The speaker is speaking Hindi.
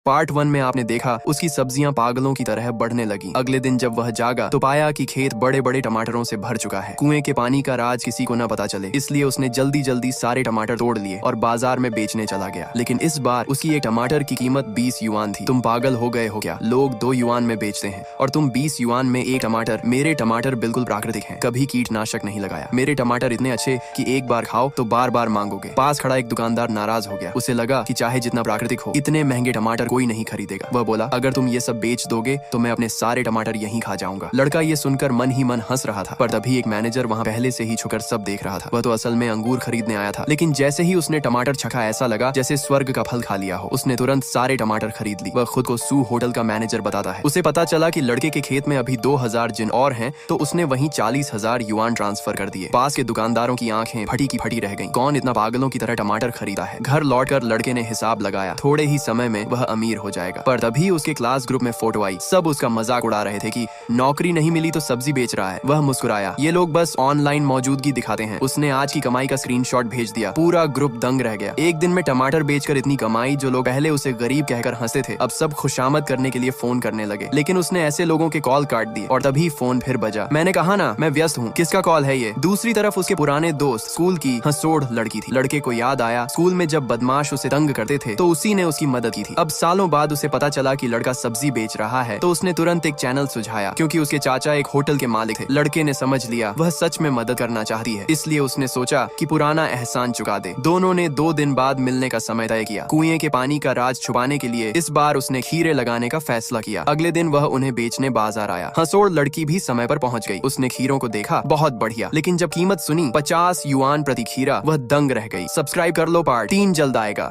पार्ट 1 में आपने देखा उसकी सब्जियां पागलों की तरह बढ़ने लगी। अगले दिन जब वह जागा तो पाया कि खेत बड़े बड़े टमाटरों से भर चुका है। कुएं के पानी का राज किसी को न पता चले, इसलिए उसने जल्दी जल्दी सारे टमाटर तोड़ लिए और बाजार में बेचने चला गया। लेकिन इस बार उसकी एक टमाटर की कीमत 20 युआन थी। तुम पागल हो गए हो क्या? लोग 2 युआन में बेचते हैं और तुम 20 युआन में एक टमाटर। मेरे टमाटर बिल्कुल प्राकृतिक हैं, कभी कीटनाशक नहीं लगाया। मेरे टमाटर इतने अच्छे कि एक बार खाओ तो बार बार मांगोगे। पास खड़ा एक दुकानदार नाराज हो गया। उसे लगा कि चाहे जितना प्राकृतिक हो, इतने महंगे टमाटर कोई नहीं खरीदेगा। वह बोला, अगर तुम ये सब बेच दोगे तो मैं अपने सारे टमाटर यहीं खा जाऊंगा। लड़का ये सुनकर मन ही मन हंस रहा था, पर तभी एक मैनेजर वहाँ पहले से ही छुकर सब देख रहा था। वह तो असल में अंगूर खरीदने आया था, लेकिन जैसे ही उसने टमाटर चखा ऐसा लगा जैसे स्वर्ग का फल खा लिया हो। उसने तुरंत सारे टमाटर खरीद ली। वह खुद को सू होटल का मैनेजर बताता है। उसे पता चला कि लड़के के खेत में अभी 2000 जिन और हैं, तो उसने वहीं 40,000 युआन ट्रांसफर कर दिए। पास के दुकानदारों की आंखें फटी की फटी रह गईं। कौन इतना पागलों की तरह टमाटर खरीदा है? घर लौटकर लड़के ने हिसाब लगाया, थोड़े ही समय में वह अमीर हो जाएगा। पर तभी उसके क्लास ग्रुप में फोटो आई। सब उसका मजाक उड़ा रहे थे कि नौकरी नहीं मिली तो सब्जी बेच रहा है। वह मुस्कुराया, ये लोग बस ऑनलाइन मौजूदगी दिखाते हैं। उसने आज की कमाई का स्क्रीनशॉट भेज दिया। पूरा ग्रुप दंग रह गया। एक दिन में टमाटर बेचकर इतनी कमाई। जो लोग पहले उसे गरीब कहकर हंसते थे, अब सब खुशामद करने के लिए फोन करने लगे। लेकिन उसने ऐसे लोगों के कॉल काट दिए और तभी फोन फिर बजा। मैंने कहा ना, मैं व्यस्त हूँ, किसका कॉल है ये? दूसरी तरफ उसके पुराने दोस्त, स्कूल की हंसोड़ लड़की थी। लड़के को याद आया, स्कूल में जब बदमाश उसे तंग करते थे तो उसी ने उसकी मदद की थी। अब सालों बाद उसे पता चला कि लड़का सब्जी बेच रहा है, तो उसने तुरंत एक चैनल सुझाया, क्योंकि उसके चाचा एक होटल के मालिक थे। लड़के ने समझ लिया वह सच में मदद करना चाहती है, इसलिए उसने सोचा कि पुराना एहसान चुका दे। दोनों ने 2 दिन बाद मिलने का समय तय किया। कुएं के पानी का राज छुपाने के लिए इस बार उसने खीरे लगाने का फैसला किया। अगले दिन वह उन्हें बेचने बाजार आया। हंसोड़ लड़की भी समय पर पहुंच गई। उसने खीरों को देखा, बहुत बढ़िया, लेकिन जब कीमत सुनी 50 युआन प्रति खीरा, वह दंग रह गई। सब्सक्राइब कर लो, पार्ट 3 जल्द आएगा।